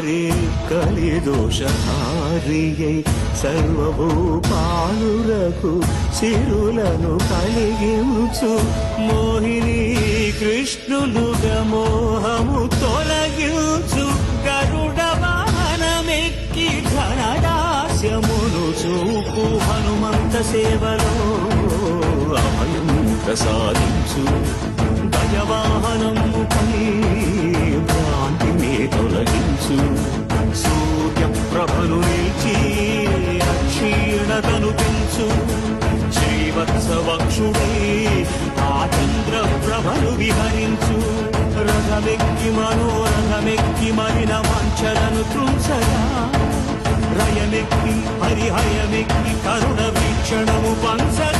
హరి కలిదోషహారియై సర్వభూపాలురకు సిరులను కలిగించు మోహిని కృష్ణులుగా మోహము తొలగించు గరుడ వాహనమెక్కి ఘనదాస్యమును చూపు హనుమంత సేవలో అభయం ప్రసాదించు గజవాహనముపై భ్రాంతిని తొలగించు సూర్యప్రభను నిలిచి అక్షీణతను పెంచు శ్రీవత్సవక్షుడై ఆ చంద్రప్రభను విహరించు రథమెక్కి మనోరథమెక్కి మరిన వాంఛలను త్రుంచగా రయమెక్కి హరిహయమెక్కి కరుణ వీక్షణము పంచగా